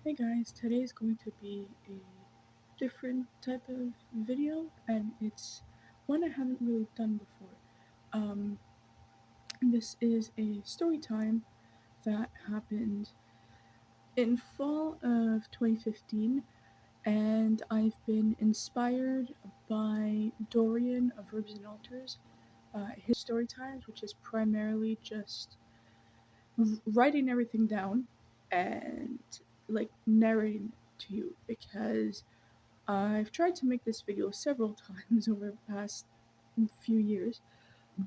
Hey guys, today is going to be a different type of video, and it's one I haven't really done before. Um, this is a story time that happened in fall of 2015, and I've been inspired by Dorian of Verbs and Altars, his story times, which is primarily just writing everything down and like narrating to you because I've tried to make this video several times over the past few years,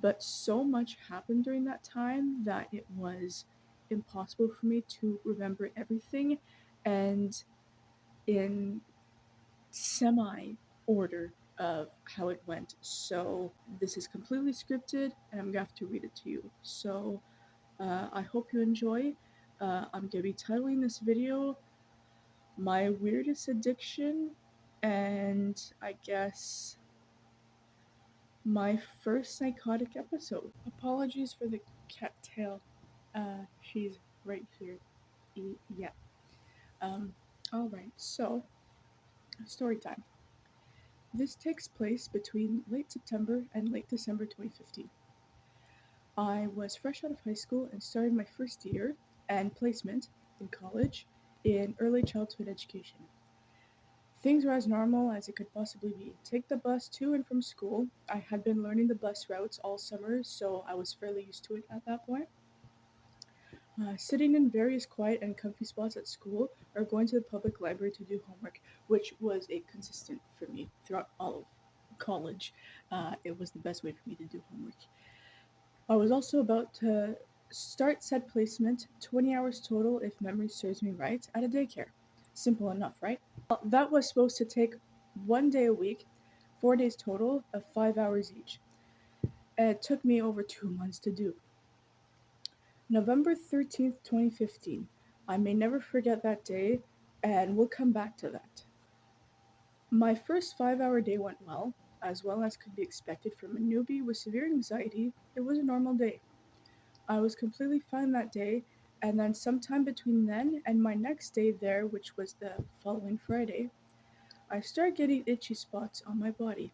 but so much happened during that time that it was impossible for me to remember everything and in semi order of how it went. So this is completely scripted and I'm gonna have to read it to you. So I hope you enjoy. I'm gonna be titling this video My Weirdest Addiction and I guess my first psychotic episode. Apologies for the cat tail. She's right here. Yeah. Um, Alright, so story time. This takes place between late September and late December 2015. I was fresh out of high school and started my first year and placement in college in early childhood education. Things were as normal as it could possibly be. Take the bus to and from school. I had been learning the bus routes all summer, so I was fairly used to it at that point. Sitting in various quiet and comfy spots at school or going to the public library to do homework, which was a consistent for me throughout all of college. It was the best way for me to do homework. I was also about to start said placement, 20 hours total if memory serves me right, at a daycare. Simple enough, right? Well, that was supposed to take 1 day a week, 4 days total of 5 hours each. It took me over 2 months to do. November 13th, 2015. I may never forget that day, and we'll come back to that. My first 5 hour day went well as could be expected from a newbie with severe anxiety. It was a normal day. I was completely fine that day, and then sometime between then and my next day there, which was the following Friday, I started getting itchy spots on my body.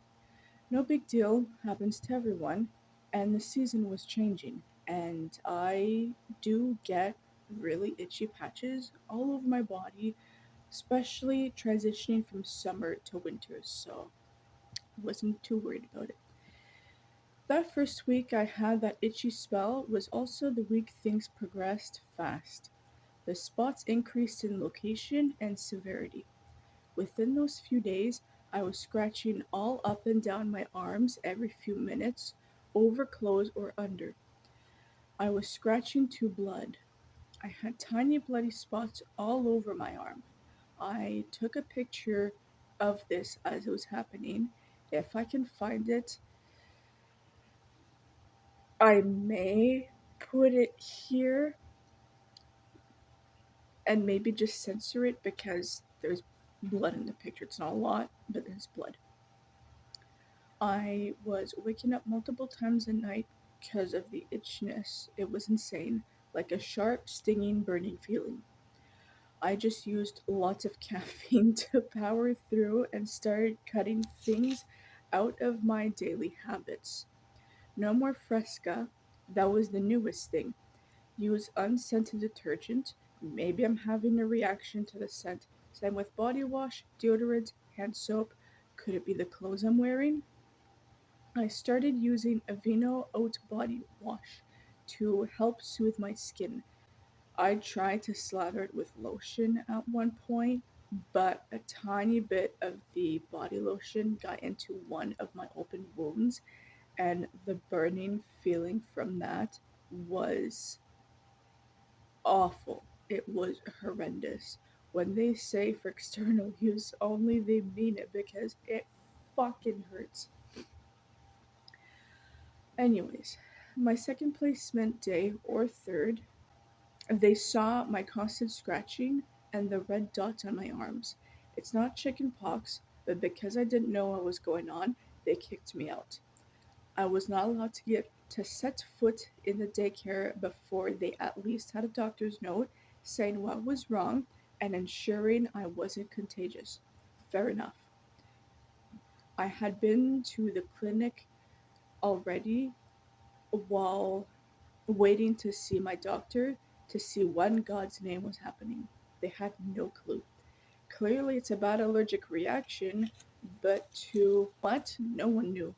No big deal, happens to everyone, and the season was changing, and I do get really itchy patches all over my body, especially transitioning from summer to winter, so I wasn't too worried about it. That first week I had that itchy spell was also the week things progressed fast. The spots increased in location and severity. Within those few days, I was scratching all up and down my arms every few minutes, over clothes or under. I was scratching to blood. I had tiny bloody spots all over my arm. I took a picture of this as it was happening. If I can find it, I may put it here and maybe just censor it because there's blood in the picture. It's not a lot, but there's blood. I was waking up multiple times a night because of the itchiness. It was insane, like a sharp, stinging, burning feeling. I just used lots of caffeine to power through and started cutting things out of my daily habits. No more Fresca, that was the newest thing. Use unscented detergent. Maybe I'm having a reaction to the scent. Same with body wash, deodorant, hand soap. Could it be the clothes I'm wearing? I started using Aveeno Oat Body Wash to help soothe my skin. I tried to slather it with lotion at one point, but a tiny bit of the body lotion got into one of my open wounds, and the burning feeling from that was awful. It was horrendous. When they say for external use only, they mean it because it fucking hurts. Anyways, my second placement day or third, they saw my constant scratching and the red dots on my arms. It's not chicken pox, but because I didn't know what was going on, they kicked me out. I was not allowed to get to set foot in the daycare before they at least had a doctor's note saying what was wrong, and ensuring I wasn't contagious. Fair enough. I had been to the clinic already while waiting to see my doctor to see what in God's name was happening. They had no clue. Clearly, it's a bad allergic reaction, but to what? No one knew.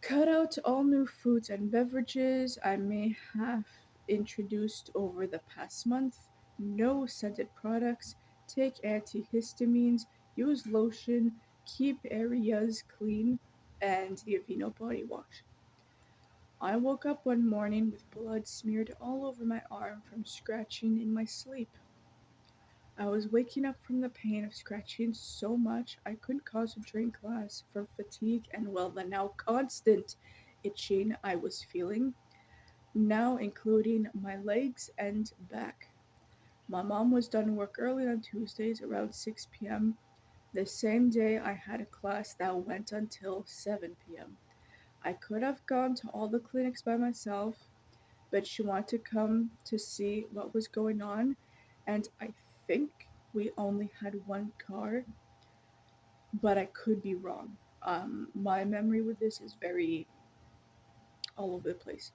Cut out all new foods and beverages I may have introduced over the past month. No scented products. Take antihistamines. Use lotion. Keep areas clean. And the Aveeno body wash. I woke up one morning with blood smeared all over my arm from scratching in my sleep. I was waking up from the pain of scratching so much I couldn't concentrate in class from fatigue and, well, the now constant itching I was feeling, now including my legs and back. My mom was done work early on Tuesdays around 6 p.m. The same day I had a class that went until 7 p.m. I could have gone to all the clinics by myself, but she wanted to come to see what was going on, and I think we only had one car, but I could be wrong. My memory with this is very all over the place.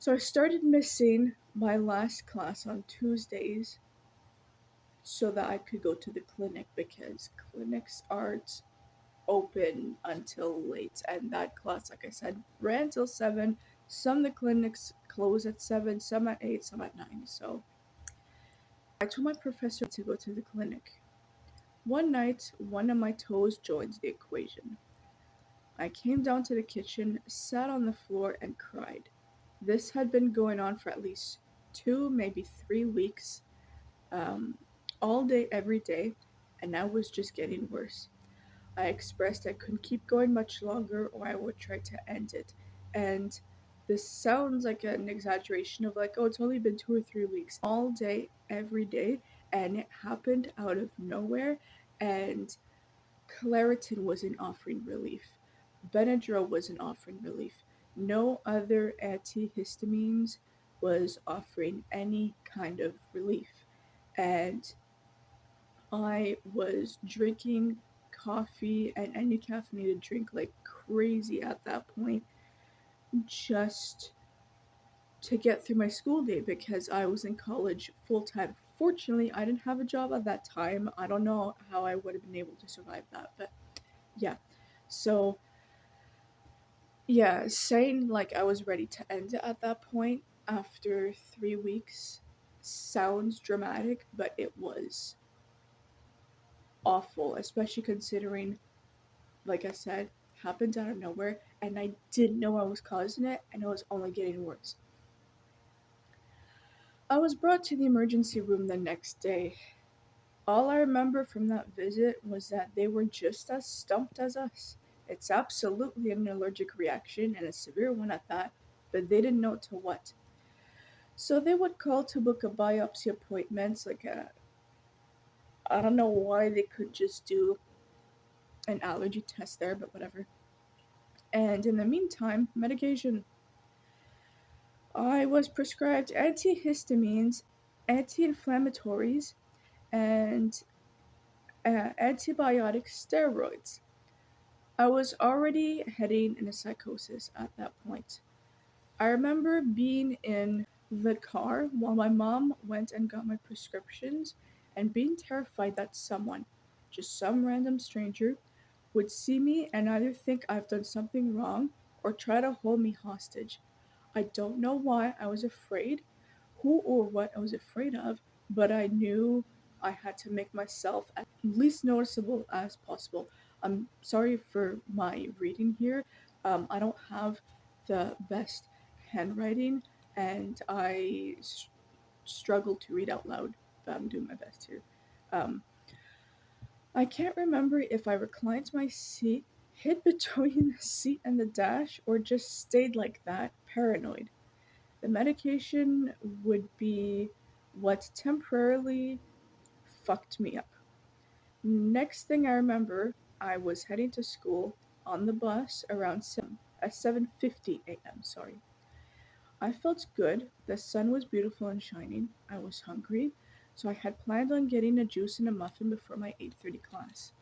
So I started missing my last class on Tuesdays so that I could go to the clinic because clinics aren't open until late, and that class, like I said, ran till 7. Some of the clinics close at 7, some at 8, some at 9. So I told my professor to go to the clinic. One night, one of my toes joined the equation. I came down to the kitchen, sat on the floor, and cried. This had been going on for at least 2, maybe 3 weeks, um, all day, every day, and now was just getting worse. I expressed I couldn't keep going much longer or I would try to end it. And this sounds like an exaggeration of like, oh, it's only been 2 or 3 weeks. All day, every day, and it happened out of nowhere. And Claritin wasn't offering relief. Benadryl wasn't offering relief. No other antihistamines was offering any kind of relief. And I was drinking coffee and any caffeinated drink like crazy at that point just to get through my school day because I was in college full time. Fortunately, I didn't have a job at that time. I don't know how I would have been able to survive that, but yeah. So, yeah, saying like I was ready to end it at that point after 3 weeks sounds dramatic, but it was awful, especially considering, like I said, happened out of nowhere, and I didn't know I was causing it, and it was only getting worse. I was brought to the emergency room the next day. All I remember from that visit was that they were just as stumped as us. It's absolutely an allergic reaction, and a severe one at that, but they didn't know to what. So they would call to book a biopsy appointment, I don't know why they could just do an allergy test there, but whatever. And in the meantime, medication. I was prescribed antihistamines, anti-inflammatories, and antibiotic steroids. I was already heading in a psychosis at that point. I remember being in the car while my mom went and got my prescriptions and being terrified that someone, just some random stranger, would see me and either think I've done something wrong or try to hold me hostage. I don't know why I was afraid, who or what I was afraid of, but I knew I had to make myself as least noticeable as possible. I'm sorry for my reading here. I don't have the best handwriting and struggle to read out loud, but I'm doing my best here. Um, I can't remember if I reclined my seat, hid between the seat and the dash, or just stayed like that, paranoid. The medication would be what temporarily fucked me up. Next thing I remember, I was heading to school on the bus around 7 at 7:50 a.m., sorry. I felt good. The sun was beautiful and shining. I was hungry. so I had planned on getting a juice and a muffin before my 8:30 class.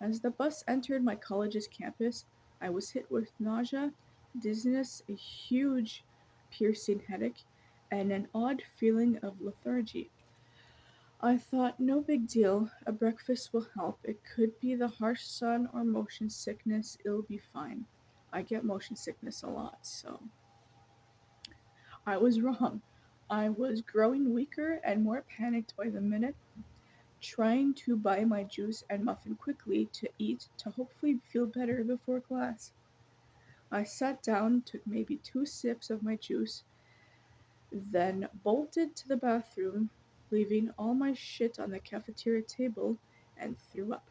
As the bus entered my college's campus, I was hit with nausea, dizziness, a huge piercing headache, and an odd feeling of lethargy. I thought, no big deal, a breakfast will help. It could be the harsh sun or motion sickness, it'll be fine. I get motion sickness a lot, so I was wrong. I was growing weaker and more panicked by the minute, trying to buy my juice and muffin quickly to eat to hopefully feel better before class. I sat down, took maybe 2 sips of my juice, then bolted to the bathroom, leaving all my shit on the cafeteria table, and threw up.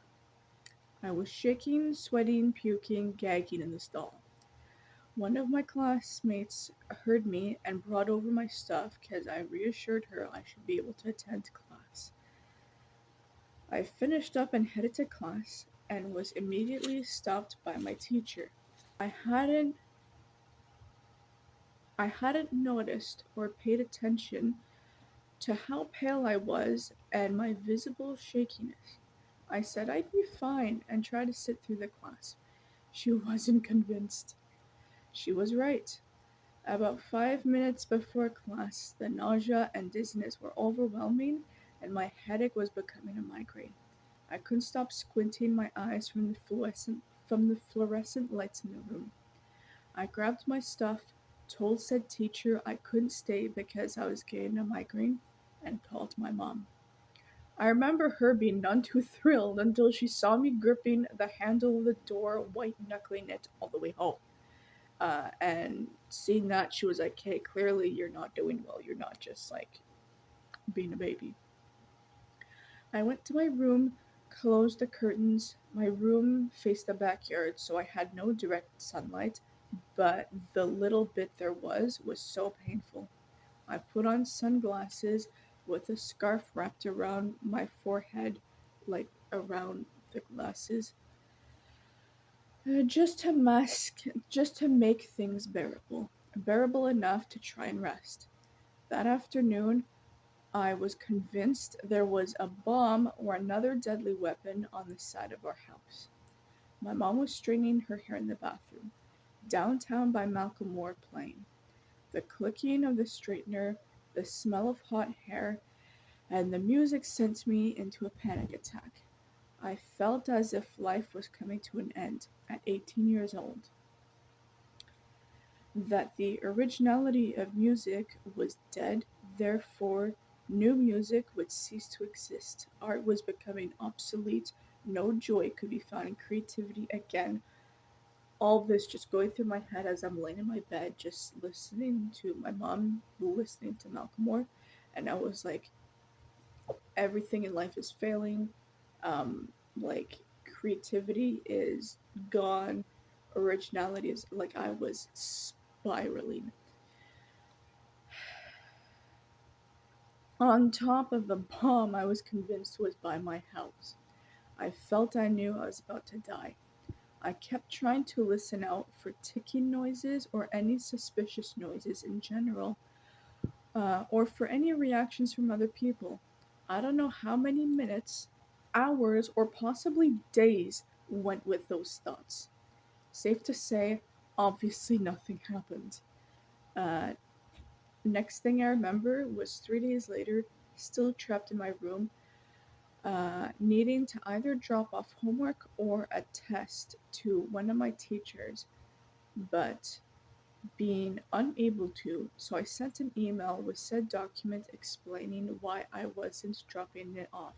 I was shaking, sweating, puking, gagging in the stall. One of my classmates heard me and brought over my stuff because I reassured her I should be able to attend class. I finished up and headed to class and was immediately stopped by my teacher. I hadn't I hadn't noticed or paid attention to how pale I was and my visible shakiness. I said I'd be fine and tried to sit through the class. She wasn't convinced. She was right. About 5 minutes before class, the nausea and dizziness were overwhelming, and my headache was becoming a migraine. I couldn't stop squinting my eyes from the fluorescent lights in the room. I grabbed my stuff, told said teacher I couldn't stay because I was getting a migraine, and called my mom. I remember her being none too thrilled until she saw me gripping the handle of the door, white knuckling it all the way home. And seeing that, she was like, "Hey, clearly you're not doing well. You're not just like being a baby." I went to my room, closed the curtains. My room faced the backyard, so I had no direct sunlight, but the little bit there was so painful. I put on sunglasses with a scarf wrapped around my forehead, like around the glasses, just to make things bearable enough to try and rest. That afternoon, I was convinced there was a bomb or another deadly weapon on the side of our house. My mom was straightening her hair in the bathroom, downtown by Malcolm Moore playing. The clicking of the straightener, the smell of hot hair, and the music sent me into a panic attack. I felt as if life was coming to an end at 18 years old, that the originality of music was dead, therefore, new music would cease to exist. Art was becoming obsolete, no joy could be found in creativity again. All this just going through my head as I'm laying in my bed, just listening to my mom, listening to Malcolm Moore, and I was like, everything in life is failing. Um, like creativity is gone, originality is like I was spiraling. On top of the bomb I was convinced was by my house. I felt I knew I was about to die. I kept trying to listen out for ticking noises or any suspicious noises in general, or for any reactions from other people. I don't know how many minutes, hours, or possibly days went with those thoughts. Safe to say, obviously nothing happened. Uh, Next thing I remember was 3 days later, still trapped in my room, needing to either drop off homework or a test to one of my teachers, but being unable to, so I sent an email with said document explaining why I wasn't dropping it off.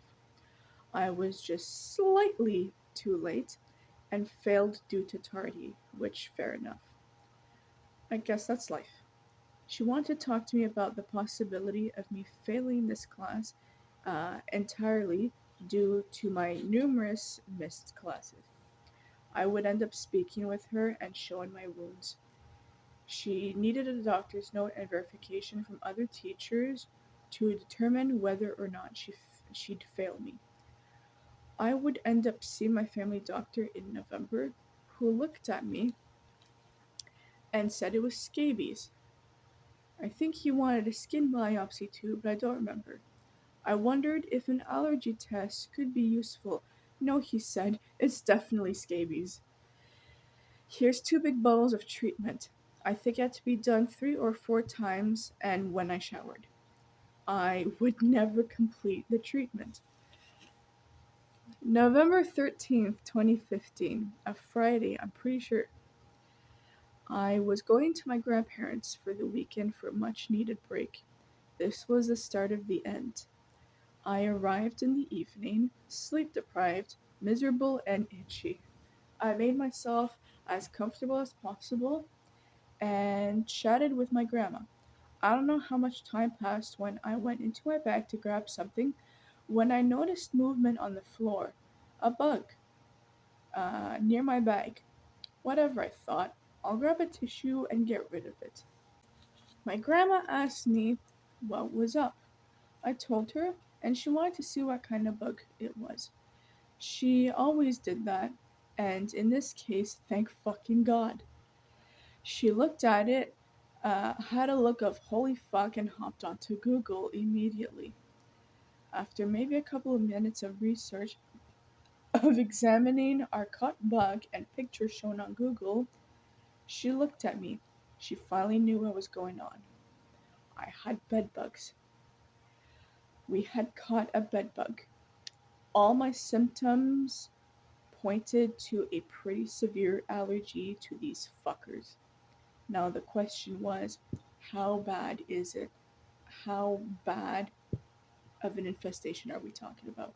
I was just slightly too late and failed due to tardy, which fair enough. I guess that's life. She wanted to talk to me about the possibility of me failing this class entirely due to my numerous missed classes. I would end up speaking with her and showing my wounds. She needed a doctor's note and verification from other teachers to determine whether or not she'd fail me. I would end up seeing my family doctor in November, who looked at me and said it was scabies. I think he wanted a skin biopsy too, but I don't remember. I wondered if an allergy test could be useful. No, he said, it's definitely scabies. Here's two big bottles of treatment. I think it had to be done 3 or 4 times, and when I showered. I would never complete the treatment. November 13th, 2015, a Friday, I'm pretty sure. I was going to my grandparents for the weekend for a much needed break. This was the start of the end. I arrived in the evening, sleep deprived, miserable, and itchy. I made myself as comfortable as possible and chatted with my grandma. I don't know how much time passed when I went into my bag to grab something when I noticed movement on the floor. A bug near my bag. Whatever, I thought. I'll grab a tissue and get rid of it. My grandma asked me what was up. I told her, and she wanted to see what kind of bug it was. She always did that, and in this case, thank fucking God. She looked at it, had a look of holy fuck, and hopped onto Google immediately. After maybe a couple of minutes of research, of examining our caught bug and pictures shown on Google, she looked at me. She finally knew what was going on. I had bed bugs. We had caught a bed bug. All my symptoms pointed to a pretty severe allergy to these fuckers. Now the question was, how bad is it? How bad of an infestation are we talking about?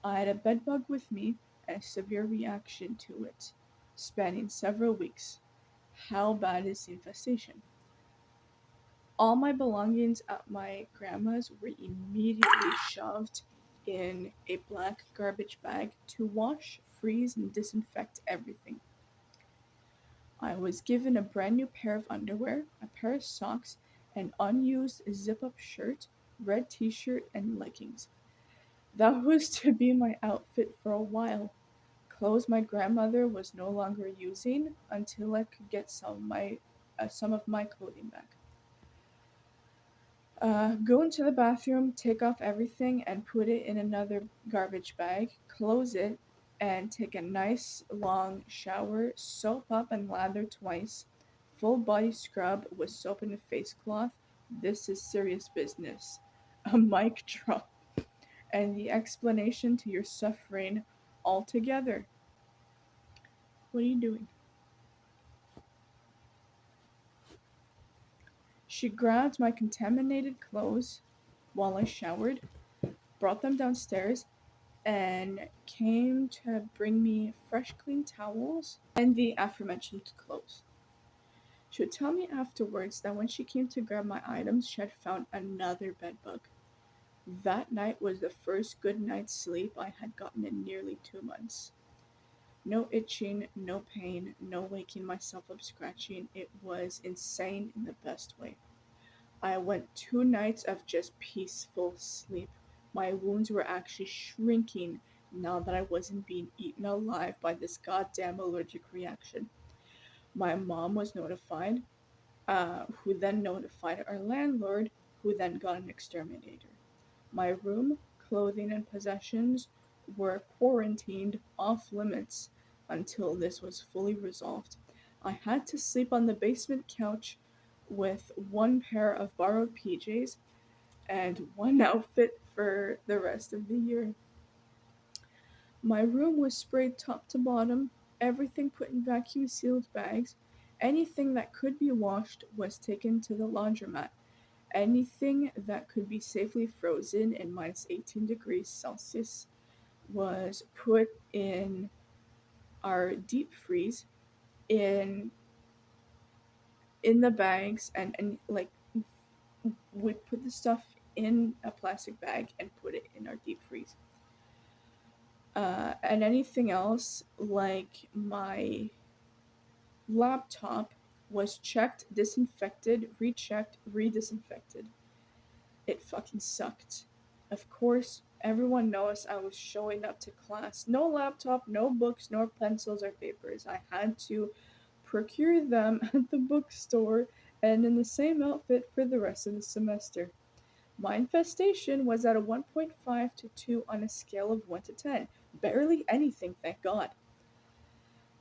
I had a bedbug with me and a severe reaction to it, spanning several weeks. How bad is the infestation? All my belongings at my grandma's were immediately shoved in a black garbage bag to wash, freeze, and disinfect everything. I was given a brand new pair of underwear, a pair of socks, an unused zip up shirt, red t shirt, and leggings. That was to be my outfit for a while. Clothes my grandmother was no longer using until I could get some of my clothing back. Go into the bathroom, take off everything, and put it in another garbage bag, close it, and take a nice long shower, soap up and lather twice, full body scrub with soap and a face cloth. This is serious business. A mic drop. And the explanation to your suffering altogether. What are you doing? She grabbed my contaminated clothes while I showered, brought them downstairs, and came to bring me fresh, clean towels and the aforementioned clothes. She would tell me afterwards that when she came to grab my items, she had found another bedbug. That night was the first good night's sleep I had gotten in nearly 2 months. No itching, no pain, no waking myself up scratching. It was insane in the best way. I went 2 nights of just peaceful sleep. My wounds were actually shrinking now that I wasn't being eaten alive by this goddamn allergic reaction. My mom was notified, who then notified our landlord, who then got an exterminator. My room, clothing, and possessions were quarantined off limits until this was fully resolved. I had to sleep on the basement couch with one pair of borrowed PJs and one outfit for the rest of the year. My room was sprayed top to bottom, everything put in vacuum sealed bags. Anything that could be washed was taken to the laundromat. Anything that could be safely frozen in minus 18 degrees Celsius was put in our deep freeze in the bags, and like we put the stuff in a plastic bag and put it in our deep freeze. And anything else, like my laptop, was checked, disinfected, rechecked, redisinfected. It fucking sucked. Of course, everyone knows I was showing up to class. No laptop, no books, nor pencils or papers. I had to procure them at the bookstore and in the same outfit for the rest of the semester. My infestation was at a 1.5 to 2 on a scale of 1 to 10. Barely anything, thank God.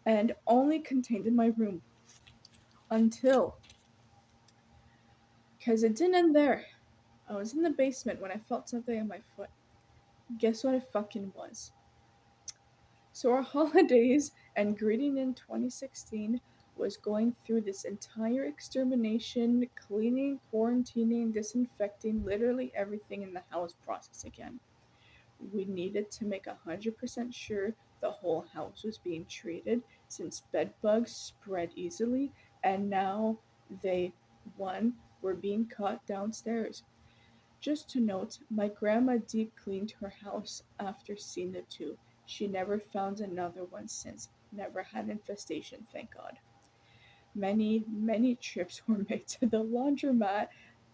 And only contained in my room. Until. Because it didn't end there. I was in the basement when I felt something on my foot. Guess what it fucking was? So our holidays and greeting in 2016 was going through this entire extermination, cleaning, quarantining, disinfecting, literally everything in the house process again. We needed to make 100% sure the whole house was being treated since bed bugs spread easily and now they, one, were being caught downstairs. Just to note, my grandma deep cleaned her house after seeing the two. She never found another one since. Never had infestation, thank God. Many, many trips were made to the laundromat,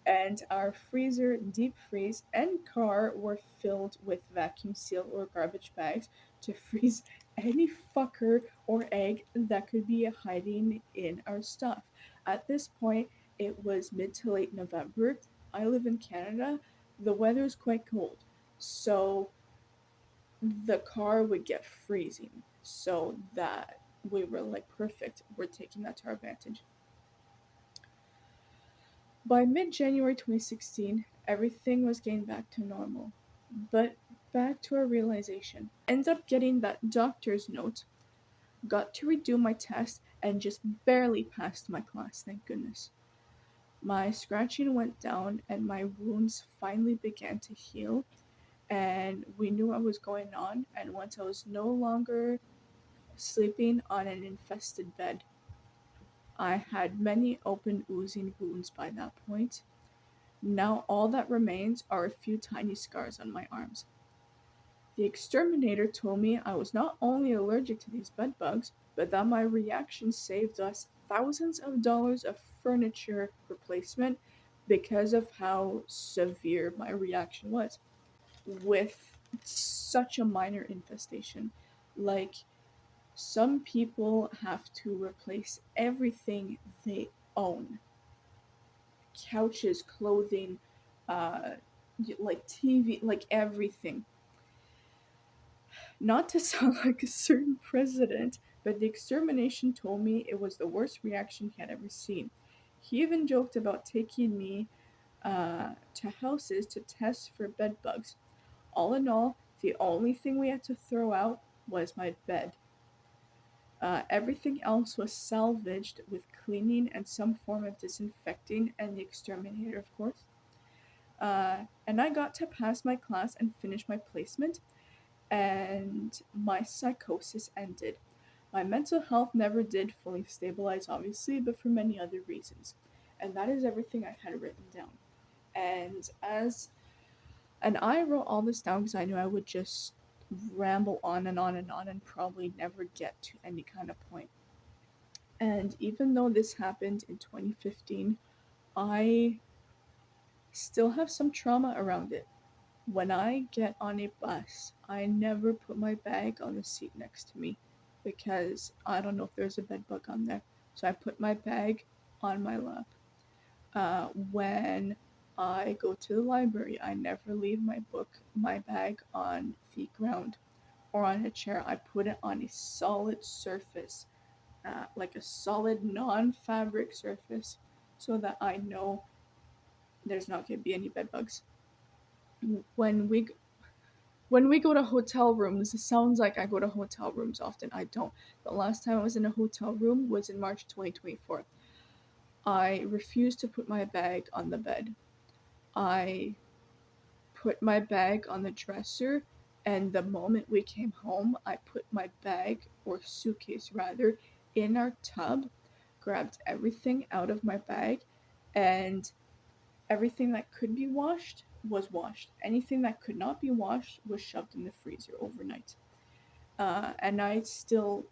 and our freezer, deep freeze, and car were filled with vacuum seal or garbage bags to freeze any fucker or egg that could be hiding in our stuff. At this point, it was mid to late November. I live in Canada. The weather is quite cold, so the car would get freezing. So that we were like, perfect, we're taking that to our advantage. By mid January 2016, everything was getting back to normal. But back to our realization. Ended up getting that doctor's note, got to redo my test, and just barely passed my class, thank goodness. My scratching went down, and my wounds finally began to heal, and we knew what was going on. And once I was no longer sleeping on an infested bed, I had many open, oozing wounds by that point. Now all that remains are a few tiny scars on my arms. The exterminator told me I was not only allergic to these bed bugs, but that my reaction saved us thousands of dollars of furniture replacement because of how severe my reaction was with such a minor infestation. Like, some people have to replace everything they own: couches, clothing, uh, like TV, like everything. Not to sound like a certain president, but the extermination told me it was the worst reaction he had ever seen. He even joked about taking me to houses to test for bed bugs. All in all, the only thing we had to throw out was my bed. Everything else was salvaged with cleaning and some form of disinfecting, and the exterminator, of course. And I got to pass my class and finish my placement, and my psychosis ended. My mental health never did fully stabilize, obviously, but for many other reasons. And that is everything I had written down. And I wrote all this down because I knew I would just ramble on and on and on and probably never get to any kind of point. And even though this happened in 2015, I still have some trauma around it. When I get on a bus, I never put my bag on the seat next to me because I don't know if there's a bed bug on there. So I put my bag on my lap. When I go to the library, I never leave my bag on the ground or on a chair. I put it on a solid surface, like a solid non-fabric surface, so that I know there's not going to be any bed bugs. When we when we go to hotel rooms, it sounds like I go to hotel rooms often. I don't. The last time I was in a hotel room was in March 2024. I refused to put my bag on the bed. I put my bag on the dresser, and the moment we came home, I put my bag, or suitcase rather, in our tub, grabbed everything out of my bag, and everything that could be washed was washed. Anything that could not be washed was shoved in the freezer overnight. And I still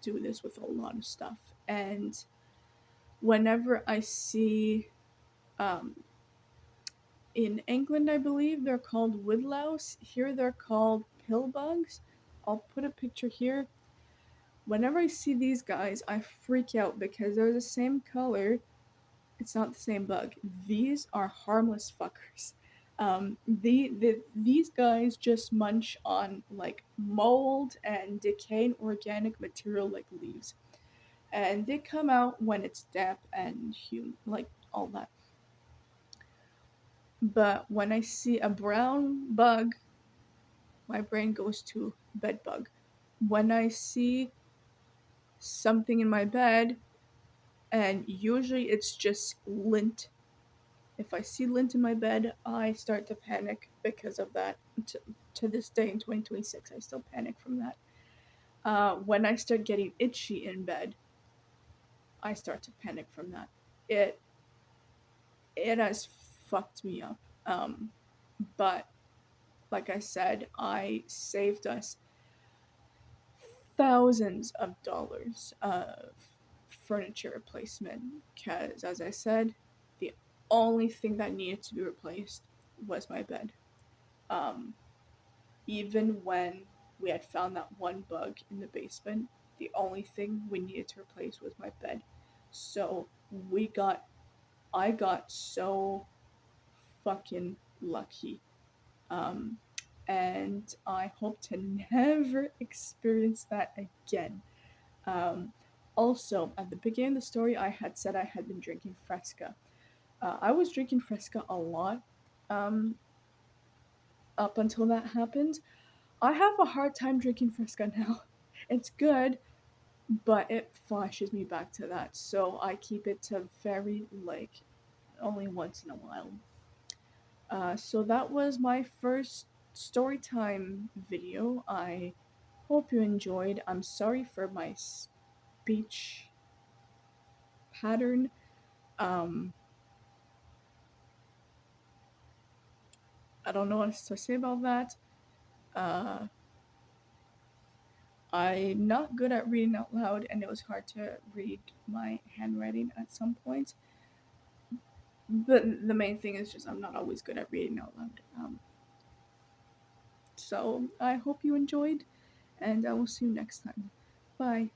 do this with a lot of stuff. And whenever I see, um, in England, I believe they're called woodlouse. Here they're called pill bugs. I'll put a picture here. Whenever I see these guys, I freak out because they're the same color. It's not the same bug. These are harmless fuckers. These guys just munch on like mold and decaying organic material like leaves, and they come out when it's damp and like all that. But when I see a brown bug, my brain goes to bed bug. When I see something in my bed, and usually it's just lint. If I see lint in my bed, I start to panic because of that. To this day in 2026, I still panic from that. When I start getting itchy in bed, I start to panic from that. It it has fucked me up. But like I said, I saved us thousands of dollars of furniture replacement because, as I said, the only thing that needed to be replaced was my bed. Um, Even when we had found that one bug in the basement, the only thing we needed to replace was my bed. So we got, I got so fucking lucky. Um, and I hope to never experience that again. Um, Also, at the beginning of the story, I had said I had been drinking Fresca. I was drinking Fresca a lot um, up until that happened. I have a hard time drinking Fresca now. It's good, but it flashes me back to that, so I keep it to very, like, only once in a while. So that was my first story time video. I hope you enjoyed. I'm sorry for my speech pattern. Um, I don't know what else to say about that. Uh, I'm not good at reading out loud, and it was hard to read my handwriting at some points. But the main thing is just I'm not always good at reading out loud. So I hope you enjoyed, and I will see you next time. Bye.